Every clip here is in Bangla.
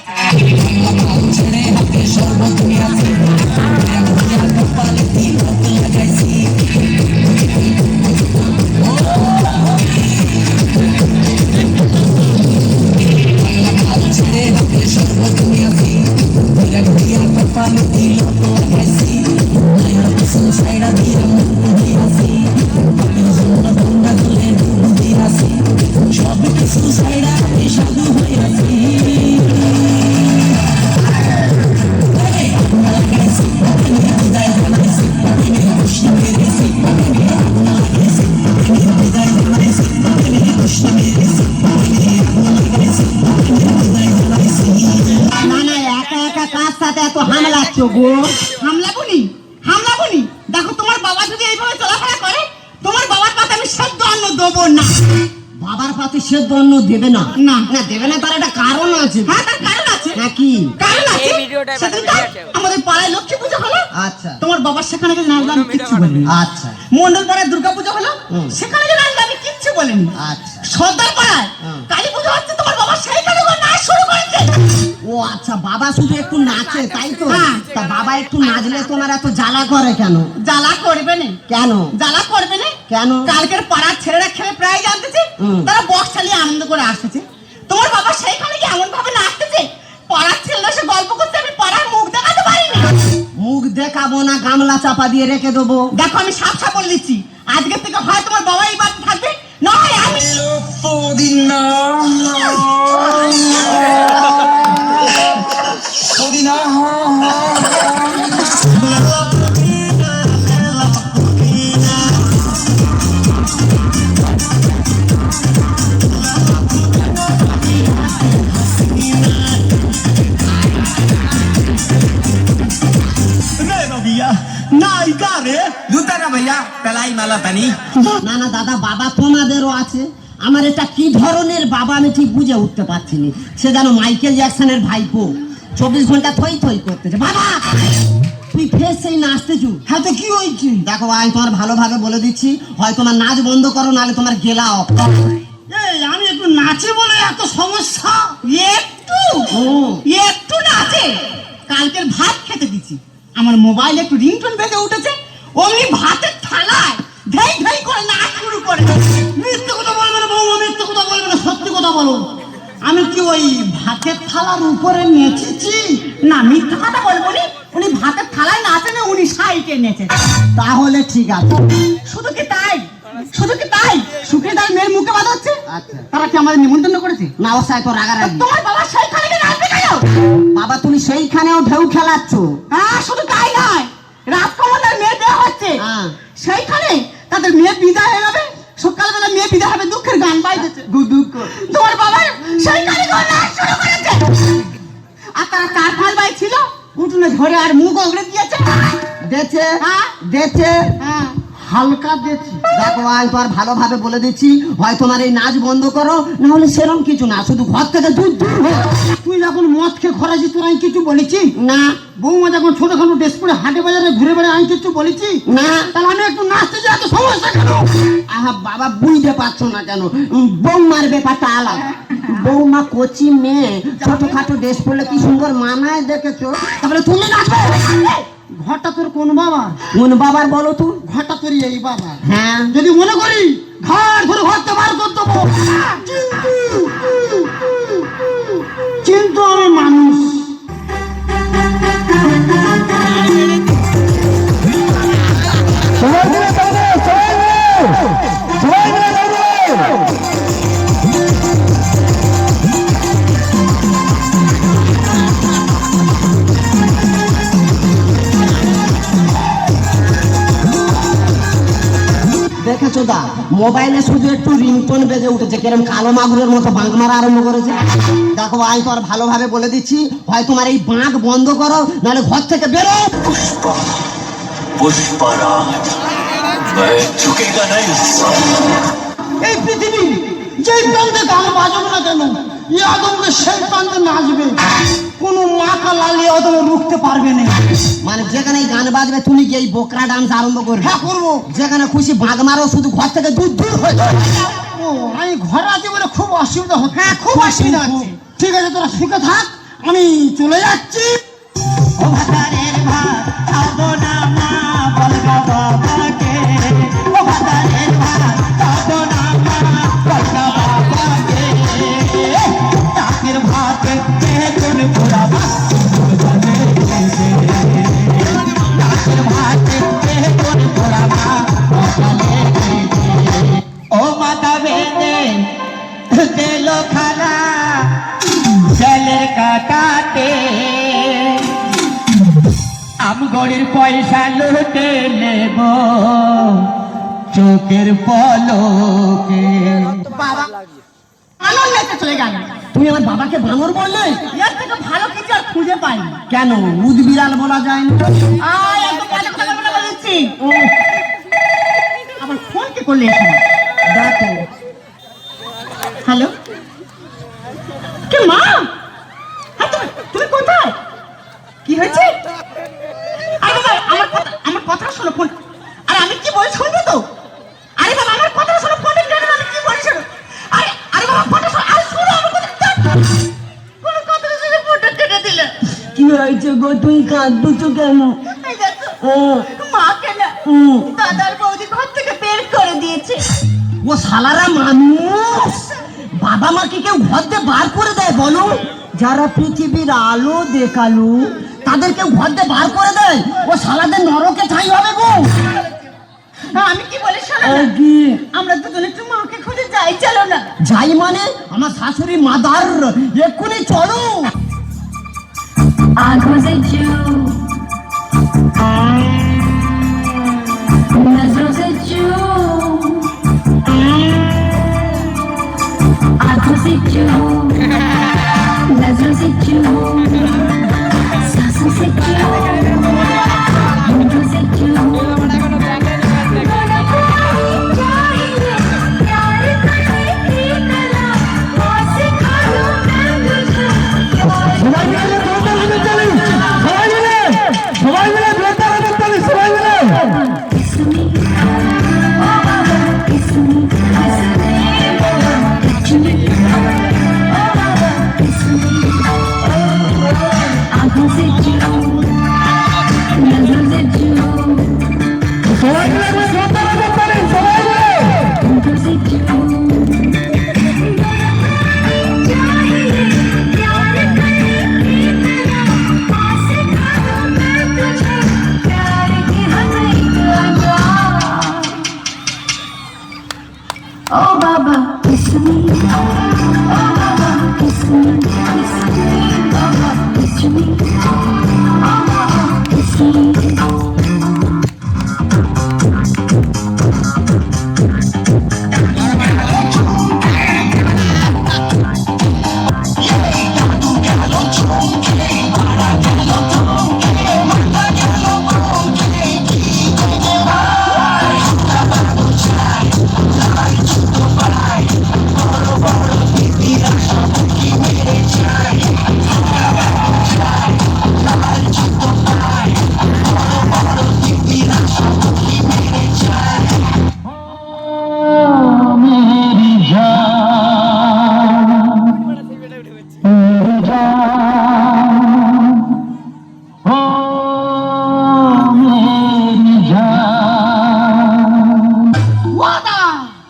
আছে। দেখো তোমার বাবা যদি এইভাবে চলাফেরা করে, তোমার বাবার পাতে আমি সেদ্ধ অন্ন দেবো না। বাবার পাতে সেদ্ধ অন্ন দেবে না? না না দেবে না, তার একটা কারণ আছে। হ্যাঁ তার কারণ আছে। নাকি কারণ আছে? আমাদের পাড়ায় লক্ষ্মী পুজো হলো, আচ্ছা তোমার বাবার সেখানে গিয়ে নাচলাম, কিচ্ছু বলিনি। আচ্ছা মন্ডল পাড়ায় দুর্গা পুজো হলো, সেখানে গিয়ে নাচলাম, কিচ্ছু বলিনি। আচ্ছা সর্দার পাড়ায় কালী পুজো হচ্ছে, তোমার বাবা সেইখানে নাচ শুরু করেছে। ও আচ্ছা, বাবা শুধু একটু নাচে তাই তো? হ্যাঁ। তা বাবা একটু নাচলে তোমার এত জ্বালা করে কেন? জ্বালা করবে না। কেন জ্বালা করবে না কেন? কালকের পাড়ার ছেলেরা খেলে প্রায় জানতেছে, তারা বক্স চালিয়ে আনন্দ করে আসতেছে। তোমার বাবা সেইখানে গিয়ে এমন ভাবে নাচতেছে, পাড়ার ছেলেরা সে গল্প করতে, আমি পাড়ার মুখ দেখাতে পারিনি। মুখ দেখাবো না, গামলা চাপা দিয়ে রেখে দেবো। দেখো আমি সাপ সাপ বলে দিচ্ছি, আজকের থেকে হয় তোমার বাবা এই বাড়িতে থাকবে, না হয় আমি। না না দাদা, বাবা তোমাদেরও আছে। আমার এটা কি ধরনের বাবা আমি ঠিক বুঝে উঠতে পারছি না। সে যেন মাইকেল জ্যাকসনের ভাইপো, 24 ঘন্টা থই থই করতেছে। বাবা তুই ফের সেই নাচতেছু? হ্যাঁ তো কি হয়েছে? দেখো আমি তোমার ভালোভাবে বলে দিচ্ছি, হয় তোমার নাচ বন্ধ করো, নাহলে তোমার গেলা অফ। এই আমি একটু নাচে বলে এত সমস্যা? একটু নাচে? কালকের ভাত খেতে দিচ্ছি, আমার মোবাইলে একটু রিংটোন বেজে উঠেছে, অমনি ভাতের থালায় ধেই ধেই করে নাচ শুরু করে। মিথ্যে কথা বলবে না বৌমা, মিথ্যে কথা বলবে না, সত্যি কথা বলো। আমি কি ওই ভাতের থালার উপরে নেচেছি? না মিথ্যে কথা বলবো নি, উনি ভাতের থালায় নাচেন, উনি সাইডে নেচেছে। তাহলে ঠিক আছে। শুধু কি তাই? শুধু কি তাই? সুখেদার মেয়ের মুখে বাদ হচ্ছে, আচ্ছা তারা কি আমাদের নিমন্ত্রণ করেছে? না, ও সাই তো রাগারাগি। তোমার বাবা সেইখানে গিয়ে নাচবে কেন? বাবা তুমি সেইখানেও ঢেউ খেলাচ্ছ? হ্যাঁ শুধু তাই নয়, রাজকুমারের মেয়ে দেওয়া হচ্ছে, সেইখানে তাদের মেয়ে বিদায় হয়ে যাবে, সকালবেলা মেয়ে বিদায় হবে, দুঃখের গান বাইতেছে। তোমার বাবা সেইখানে নাচ শুরু করেছে, আর তারা 4-5 ভাই ছিল, উঠোনে ধরে আর মুখ ওগড়ে দিয়েছে। দেছে হ্যাঁ দেছে হ্যাঁ হালকা দেছি। দেখো আমি তোমার ভালোভাবে বলে দিচ্ছি, হয় তোমার এই নাচ বন্ধ করো, না হলে সেরকম কিছু না, শুধু ঘর থেকে দূর দূর হয়ে। তুই যখন মদ খেয়ে খরাছি তোর আমি কিছু বলেছি না? বৌমা যখন ছোটখাটো ড্রেস পরে হাটে বাজারে ঘুরে বেড়ে আমি কিছু বলেছি না? তাহলে আমি একটু নাচতে যাই, এত সমস্যা কেন? আহা বাবা বুঝতে পারছো না কেন? বৌমার ব্যাপারটা আলাদা। বৌমা কচি মেয়ে, ছোটখাটো ড্রেস পরলে কি সুন্দর মানায় দেখেছো, তারপরে তুমি নাচবে। ঘরটা তোর কোন বাবার? কোন বাবার বলো তো? ঘরটা তোর এই বাবা। হ্যাঁ যদি মনে করি ঘর ধরে ঘরতে বার করে দেবো, কিন্তু আমি মানুষ। দেখেছো দা, মোবাইলে শুধু একটু রিংটোন বেজে উঠেছে, কেরম কালো মাগুরের মতো বাঁক মারা আরম্ভ করেছে। দেখো আমি তো আর ভালোভাবে বলে দিচ্ছি, হয় তোমার এই বাঁক বন্ধ করো, নাহলে ঘর থেকে বেরো। पुष्पा पुष्पराज मैं झुकेगा नहीं। এই পৃথিবী যেই প্রান্তে গান বাজাবে না কেন, এই আদমকে সেই প্রান্তে নাচবে, কোনো মাথা লালিয়ে অদম রুখতে পারবে না। মানে যেখানে গান বাজবে তুমি কি এই বোকরা ডান্স আরম্ভ করবে? হ্যাঁ করবো। যেখানে খুশি বাঁক মারো, শুধু ঘর থেকে দূর দূর হয়ে যাও। ও আমি ঘরে আছি বলে খুব অসুবিধা হচ্ছে। হ্যাঁ খুব অসুবিধা হচ্ছে। ঠিক আছে তোরা সুখে থাক, আমি চলে যাচ্ছি। ও ভাতারের ভাত খাবো না মা বলগা বাবাকে, ও ভাতারের ভাত খাবো না মা বলগা বাবাকে, টাকের ভাত বেগুন পোড়া ভাত টাকের ভাত বেগুন পোড়া ভাত ও মাতা বেঁধে দিল খানা জলের কাটাতে, আমগড়ির পয়সা লুটে নেব চোখের পলকে। বাবা আনন্দ নিতে চলে গেল। তুমি আমার বাবাকে বানর বললে? এর থেকে ভালো কিছু আর খুঁজে পাই না। কেন উদবিড়াল বলা যায় না? আয় একদম কাজে কথা বলে দিচ্ছি। আবার ফোন কে করলে এসে? দেখো হ্যালো, কে মা? হ্যাঁ, তুমি কোথায়? কি হয়েছে? আরে বাবা আমার কথা শোনো ফোন। আরে আমি কি বলছি শুনবে তো? আরে বাবা আমার কথা শোনো, ফোনে কেন আমি কি বলছি শোনো। আরে বাবা কথা শোনো, আরে শোনো আমার কথা। কোনো কথা শুনে ফোনটা কেটে দিলে। কি হয়েছে গো, তুই কাঁদছো কেন? এই দেখো, মাকে না দাদার বৌদি ঘর থেকে বের করে দিয়েছে। ও শালারা মানুষ, বাবা মাকে কেউ ঘর দিয়ে বার করে দেয় বলো? যারা পৃথিবীর আলো দেখালো তাদেরকে ঘর দিয়ে বার করে দেয়? ও শালাদের নরকে ঠাঁই হবে গো। আমি কি বলি শোনো না, আমরা দুজন একটু মাকে খুঁজে যাই, চলো না। যাই মানে? আমার শাশুড়ি মাদার, এক্ষুনি চলো। आँखों से चू, नजरों से चू, आँखों से चू, नजरों से चू, सांसों से चू, होठों से चू। आँखों से चू, नजरों से चू, होठों से चू। ओ बाबा किस me, ओ बाबा किस me, बाबा किस me, ओ बाबा किस me।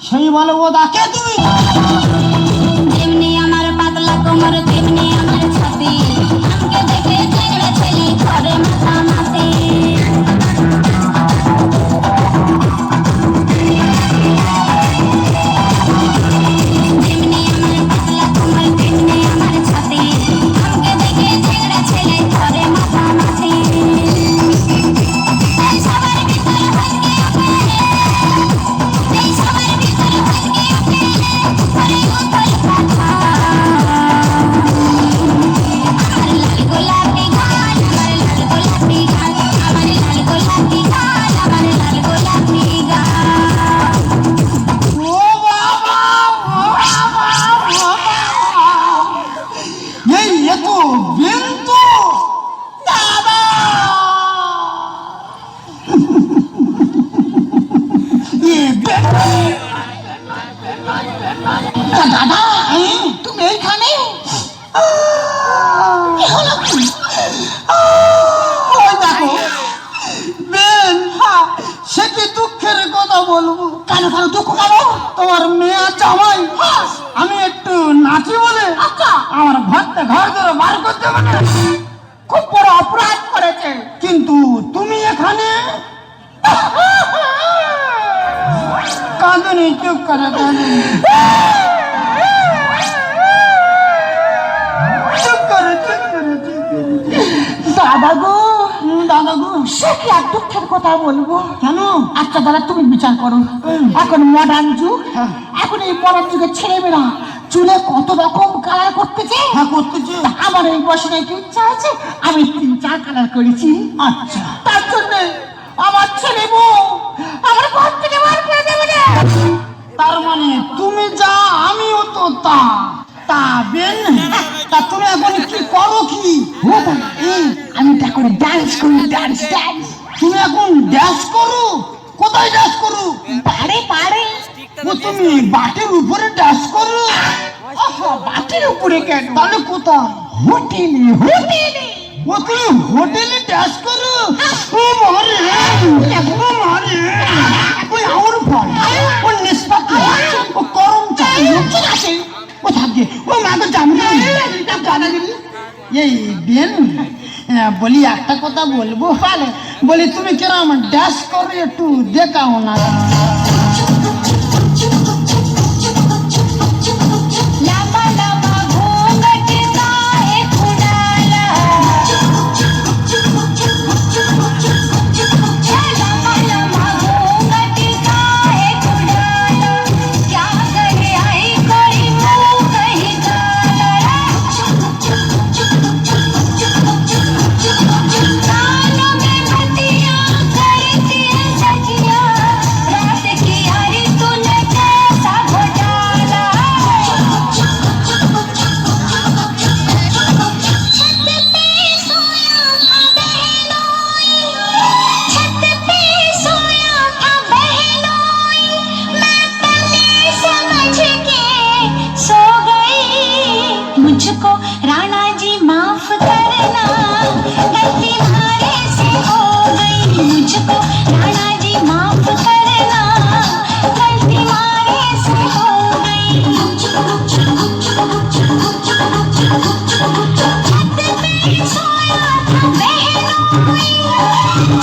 সেই বলো ও দাকে তুমি? যেমনি আমার পাতলা কোমর তেমনি আমার ছাতি, আমাকে দেখে ঝগড়া ছেলে করে মাতামাতি। যেমনি আমার পাতলা কোমর তেমনি আমার ছাতি, আমাকে দেখে ঝগড়া ছেলে করে মাতামাতি। এই সবার ভিতরে ভাগ্যে ওঠে, এই সবার ভিতরে ভাগ্যে ওঠে, আরে উথল পাথর। আমার লাল গোলাপি গাল, আমার লাল গোলাপি গাল, আমার লাল গোলাপি গাল, আমার লাল গোলাপি গাল। ও বাবা, ও বাবা, ও বাবা, এই এত বিন্তু দাদা, দাদা তুমি এইখানে? দুঃখের কথা বলবো। কেন কেন দুঃখ কেন? তোমার মেয়ে জামাই আমি একটু নাচি বলে আচ্ছা। আমার ঘরতে ঘর ধরে বার করতে বলে খুব বড় অপরাধ করেছে। কিন্তু তুমি এখানে কাঁদুনি, চুপ করে কাঁদুনি, চুপ করে চুপ করে চুপ করে। দাদা গো, দাদা গো, সে কি আর দুঃখের কথা বলবো? কেন? আচ্ছা দাদা তুমি বিচার করো, এখন মডার্ন যুগ, এখন এই মডার্ন যুগের ছেলেমেয়েরা চুলে কত রকম কালার করতেছে। হ্যাঁ করতেছে। আমার এই বয়সে একটু ইচ্ছা আছে, আমি 3-4 কালার করেছি। আচ্ছা, তার জন্য আমার ছেলে বউ আমার ঘর থেকে বার করে দেবে না। তার মানে তুমি যা আমিও তো তা। তা বেন, তা তুমি এখন কি করো কি? আমি তা করে ডান্স করি, ডান্স ডান্স। তুমি এখন ড্যান্স করো? কোথায় ড্যান্স করো? পারে পারে। ও তুমি বাটের উপরে ড্যান্স করো? বাটির উপরে কেন? তাহলে কোথায়? হোটেলে হোটেলে। ও তুমি হোটেলে ড্যান্স করো? ও মারে, ও মারে, ওই আমার ফল, ও নিষ্পাতি, ও করম চাই, ঠিক আছে? ও থাকে, ও মাকে জামুন জানাগিরি। এই বেন, বলি একটা কথা বলবো, বলি তুমি কিরম ড্যান্স করো একটু দেখাও না। लंबा लंबा घूंघट सा एक उड़ाला, लंबा लंबा घूंघट सा एक उड़ाला, क्या करे आई कोई मुंह कहीं काला, कानों में बत्तियां करती है सजिया, रात की यारी तूने कैसा घोटाला, छत पे सोया था बहनोई, छत पे सोया था बहनोई, मैं तन्ने समझ के सो गई, मुझको राणा जी माफ करना, गलती मारे से हो गई, मुझको राणा जी माफ करना, गलती मारे से हो गई, छत पे सोया था बहनोई,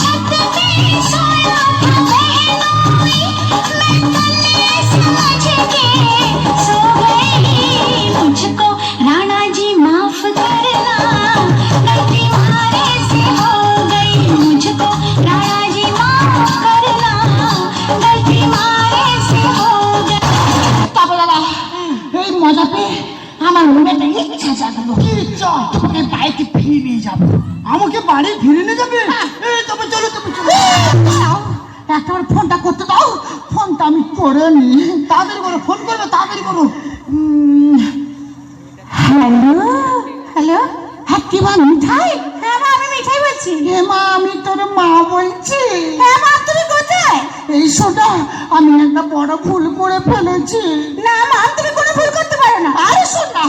छत पे सोया था बहनोई, मैं तन्ने समझ के सो गई, मुझको राणा जी माफ करना, गलती मारे से हो गई, मुझको राणा जी माफ करना, गलती मारे से हो गई। তবে দাদা এই মজা পেয়ে আমার মনে একটা ইচ্ছা জাগলো। কি ইচ্ছা? তোকে বাড়িতে ফিরে নিয়ে যাবো। আমাকে বাড়ি ফিরে নিয়ে যাবে? এই তবে চলো, তবে চলো। দাও, একটা আমার ফোনটা করতে দাও, ফোনটা আমি করে নি। তাড়াতাড়ি করো, ফোন করবে, তাড়াতাড়ি করো। হ্যালো হ্যালো, হ্যাঁ কি মা মিঠাই? হ্যাঁ মা আমি মিঠাই বলছি। হে মা আমি তোর মা বলছি। হ্যাঁ মা তুমি কোথায়? এই শোনা, আমি একটা বড় ভুল করে ফেলেছি। না মা তুমি কোনো ভুল করতে পারো না। আরে শোনা,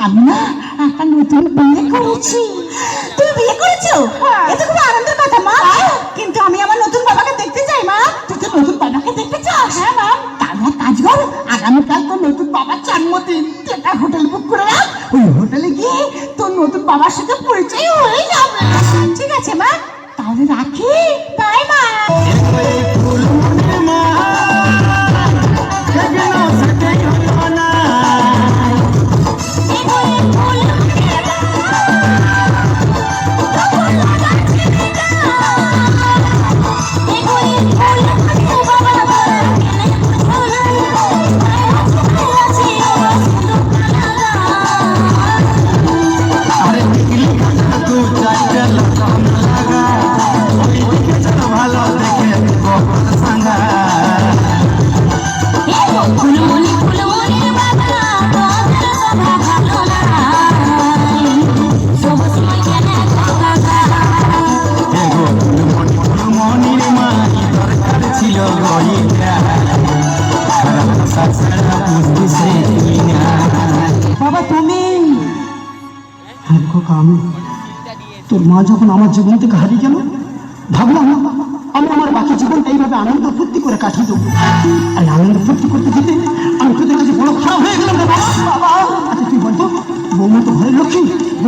আমি না একটা নতুন বিয়ে করেছি। তুমি বিয়ে করেছো? এটা খুব আনন্দের কথা মা, কিন্তু আমি আমার নতুন বাবাকে দেখতে চাই মা। তুই তো নতুন বাবাকে দেখতে চাস? হ্যাঁ মা। তাহলে কাজ কর, আগামীকাল তোর নতুন বাবার জন্মদিন, তুই একটা হোটেল বুক করে রাখ, ওই হোটেলে গিয়ে তোর নতুন বাবার সাথে পরিচয় হয়ে যাবে। ঠিক আছে মা, তাহলে রাখি, বাই মা। বাবা তুমি? হ্যাঁ খোকা আমি। তোর মা যখন আমার জীবন থেকে হারিয়ে গেল, ভাবলাম আমি আমার বাকি জীবন জীবনটা এইভাবে আনন্দ ফুর্তি করে কাটিয়ে দেবো। আর আনন্দ ফুর্তি করতে যেতে আমি তোদের কাছে বড় খারাপ হয়ে গেলাম রে বাবা। বাবা আচ্ছা তুই বলতো, বৌমা তো ঘরের লক্ষ্মী,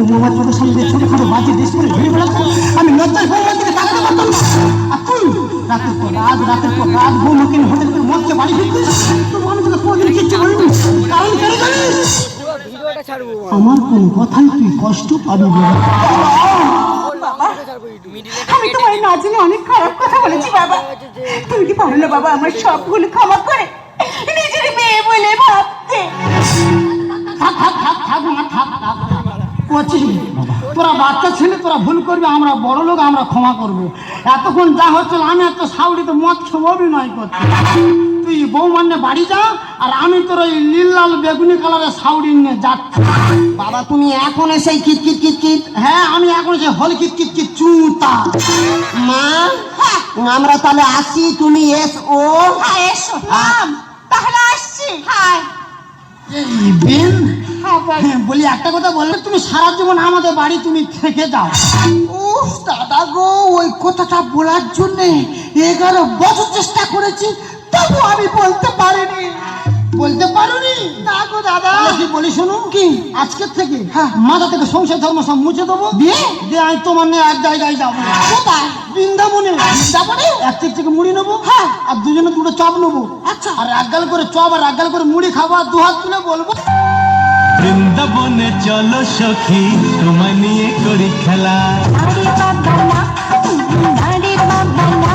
বৌমা চোখের সামনে ছোটখাটো বাজে দেশ করে ঘুরে বেড়াচ্ছে, আমি লজ্জায় বৌমার দিকে তাকাতে পারতাম না। আর তুই রাতের পর রাত বৌমাকে নিয়ে হোটেল করে মদকে বাড়ি ফিরতিস, তবু আমি তোকে কোনোদিন কিচ্ছু বলিনি। কারণ কেন জানিস? আমার কোন কথাই তুই কষ্ট পাবি না। আমি তোমার না জেনে অনেক খারাপ কথা বলেছি বাবা। তুমি কি পারো না বাবা আমার সব ভুল ক্ষমা করে নিজের মেয়ে বলে ভাবতে? তোরা বাচ্চা ছেলে, তোরা ভুল করবি, আমরা বড় লোক, আমরা ক্ষমা করবো। এতক্ষণ যা হচ্ছিল, আমি একটা সাউরিতে মদ খেয়ে অভিনয় করছি। তুই বৌমান্নে বাড়ি যা, আর আমি তোর ওই নীল লাল বেগুনি কালারের সাউরি নিয়ে যাচ্ছি। বাবা তুমি এখন সেই কিট কিট কিট কিট। হ্যাঁ আমি এখন যে হল কিট কিট কিট চুতা। মা আমরা তাহলে আসি, তুমি এসো। হ্যাঁ এসো নাম, তাহলে আসছি। হ্যাঁ বেন, বলি একটা কথা বললে, তুমি সারা জীবন আমাদের বাড়ি তুমি থেকে যাও। উফ দাদা গো, ওই কথাটা বলার জন্য 11 বছর চেষ্টা করেছি, তবু আমি বলতে পারিনি। বলতে পারোনি? না গো দাদা। কি বলি শোনো, কি আজকের থেকে মাথা থেকে সংসার ধর্ম সব মুছে দেবো, দিয়ে আমি তোমার নিয়ে এক জায়গায় যাবো। কোথায়? বৃন্দাবনে। বৃন্দাবনে? এক থেকে মুড়ি নেবো, আর দুজনে দুটো চপ নেবো। আচ্ছা। আর এক গাল করে চপ আর এক গাল করে মুড়ি খাবো, আর 2 হাত তুলে বলবো, বৃন্দাবনে চলো সখী, তোমায় নিয়ে করি খেলা। আরে বাবা না, আরে বাবা না,